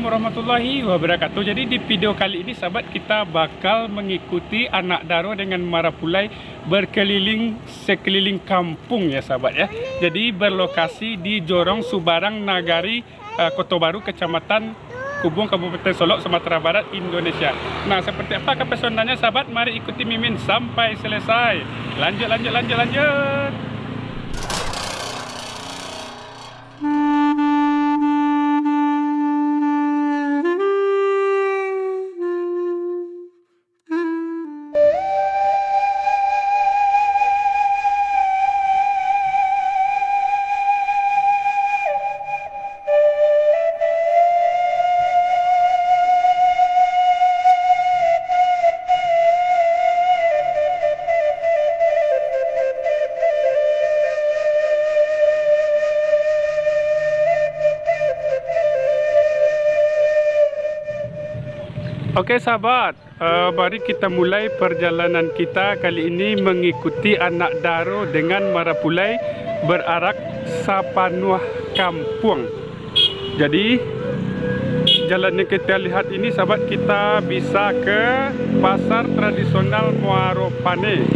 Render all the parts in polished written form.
Assalamualaikum warahmatullahi wabarakatuh. Jadi di video kali ini sahabat, kita bakal mengikuti anak daro dengan marapulai berkeliling sekeliling kampung ya sahabat ya. Jadi berlokasi di Jorong Subarang Nagari, Kota Baru, Kecamatan Kubung, Kabupaten Solok, Sumatera Barat, Indonesia. Nah, seperti apa kepesonannya sahabat? Mari ikuti Mimin sampai selesai. Lanjut. Oke sahabat, mari kita mulai perjalanan kita kali ini mengikuti anak daro dengan marapulai berarak Sapanuah Kampung. Jadi jalan yang kita lihat ini sahabat, kita bisa ke pasar tradisional Muaro Pane,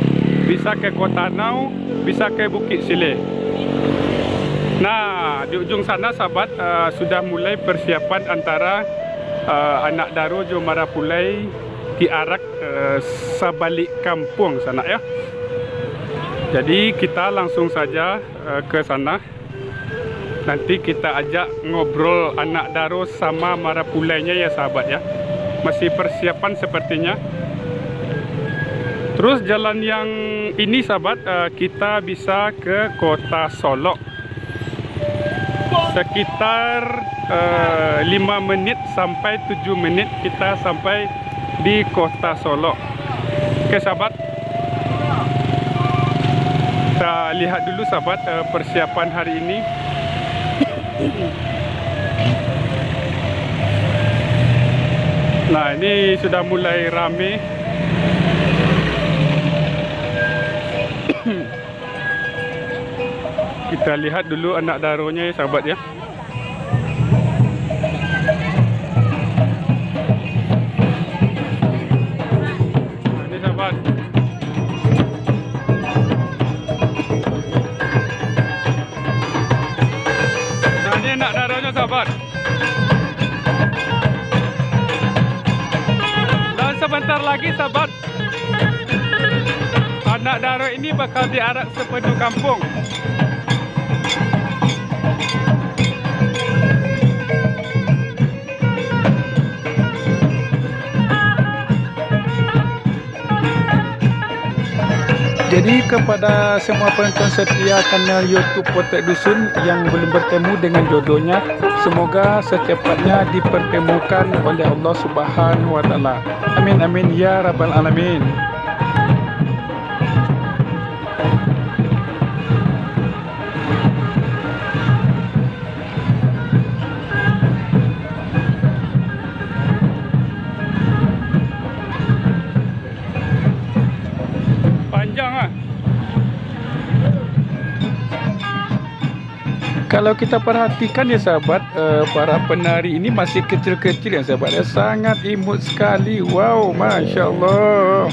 bisa ke Kota Nau, bisa ke Bukit Sile. Nah, di ujung sana sahabat, sudah mulai persiapan antara anak daro jo marapulai diarak sabalik kampung sana ya. Jadi kita langsung saja ke sana. Nanti kita ajak ngobrol anak daro sama marapulainya ya sahabat ya. Masih persiapan sepertinya. Terus jalan yang ini sahabat, kita bisa ke Kota Solok. Sekitar 5 menit sampai 7 menit kita sampai di Kota Solok. Oke sahabat, kita lihat dulu sahabat persiapan hari ini. Nah, ini sudah mulai rame. Kita lihat dulu anak daronya ya sahabat ya. Ini sahabat. Nah, ini anak daronya sahabat. Dan sebentar lagi sahabat, anak daro ini bakal diarak sepenuh kampung. Jadi kepada semua penonton setia kanal YouTube Potek Dusun yang belum bertemu dengan jodohnya, semoga secepatnya dipertemukan oleh Allah Subhanahu wa taala. Amin amin ya rabbal alamin. Kalau kita perhatikan ya sahabat, para penari ini masih kecil-kecil ya sahabat, sangat imut sekali. Wow, Masya Allah.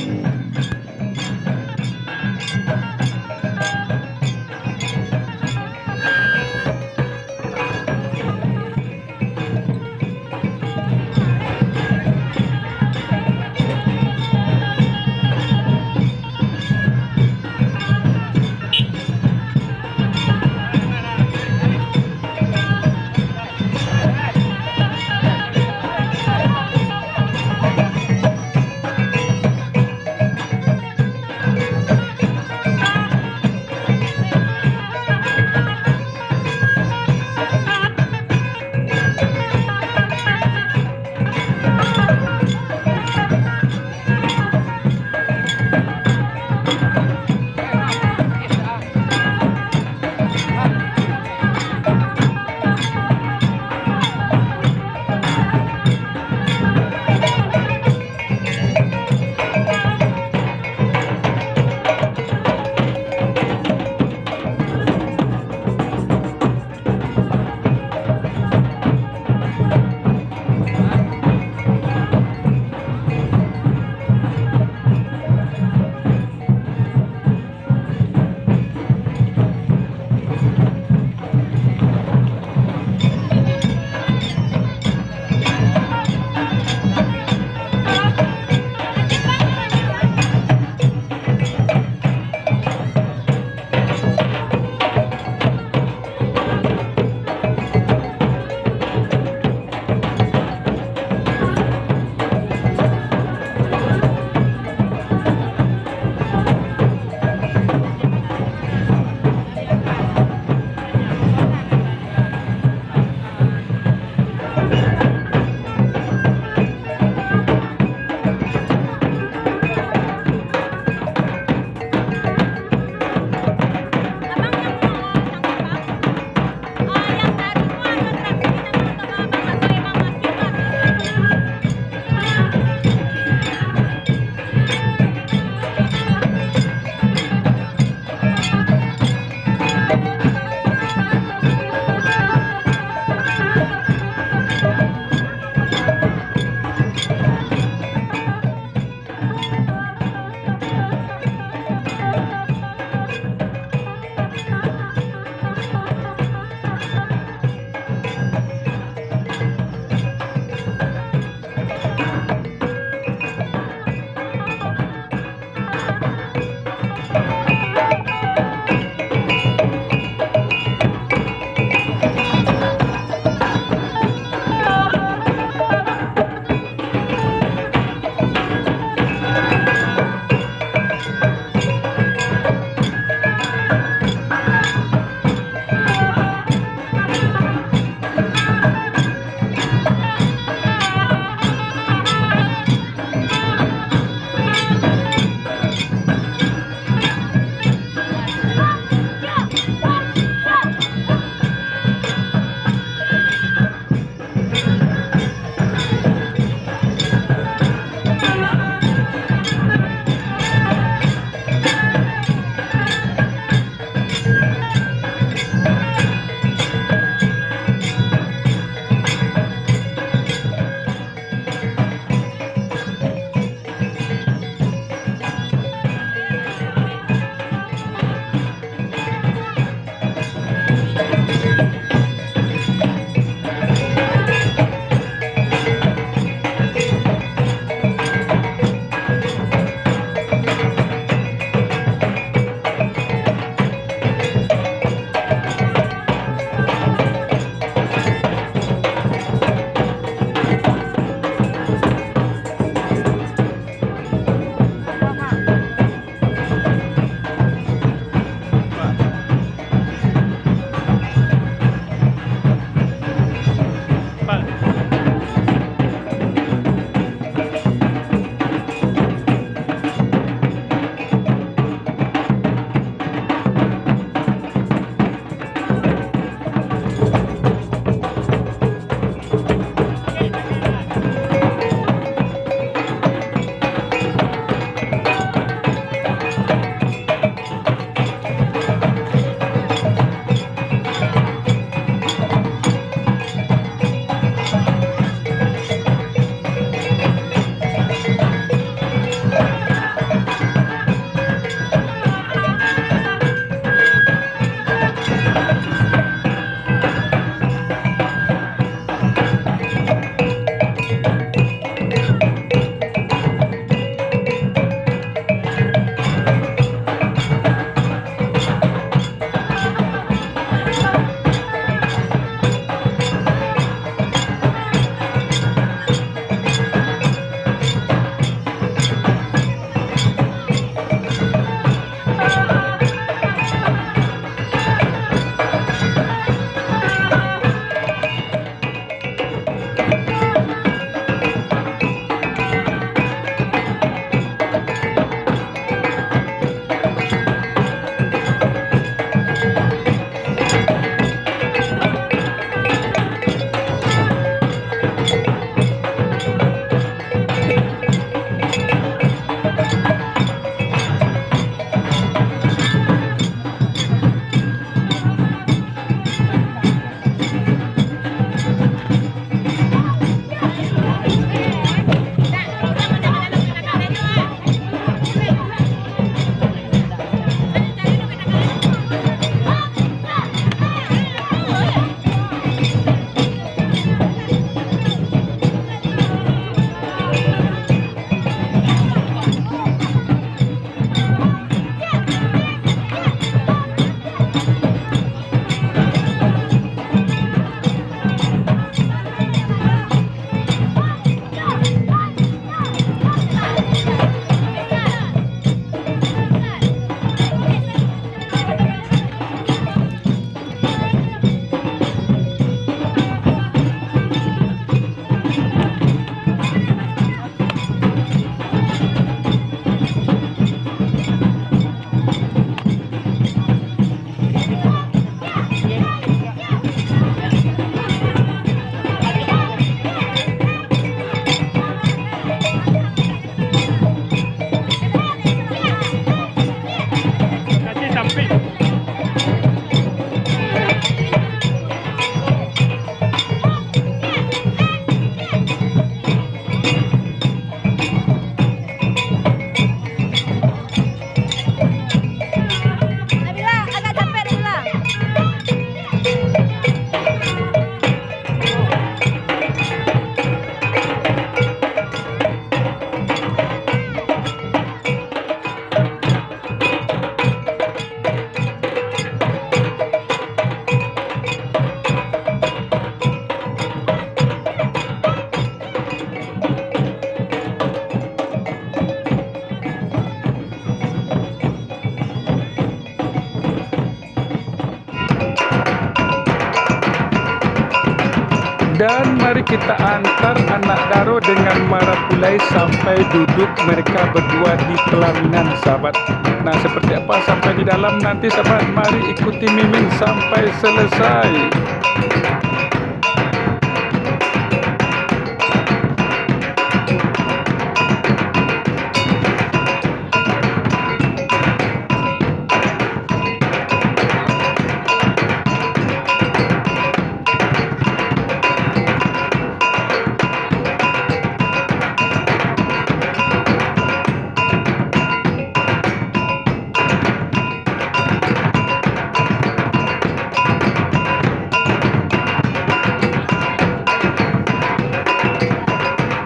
Dan mari kita antar anak Daro dengan Marapulai sampai duduk mereka berdua di pelaminan, sahabat. Nah, seperti apa sampai di dalam nanti, sahabat? Mari ikuti Mimin sampai selesai.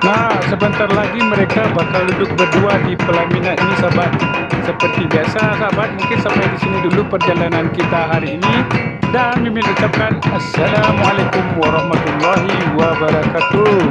Nah, sebentar lagi mereka bakal duduk berdua di pelaminan ini, sahabat. Seperti biasa, sahabat, mungkin sampai di sini dulu perjalanan kita hari ini. Dan Mimin ucapkan Assalamualaikum warahmatullahi wabarakatuh.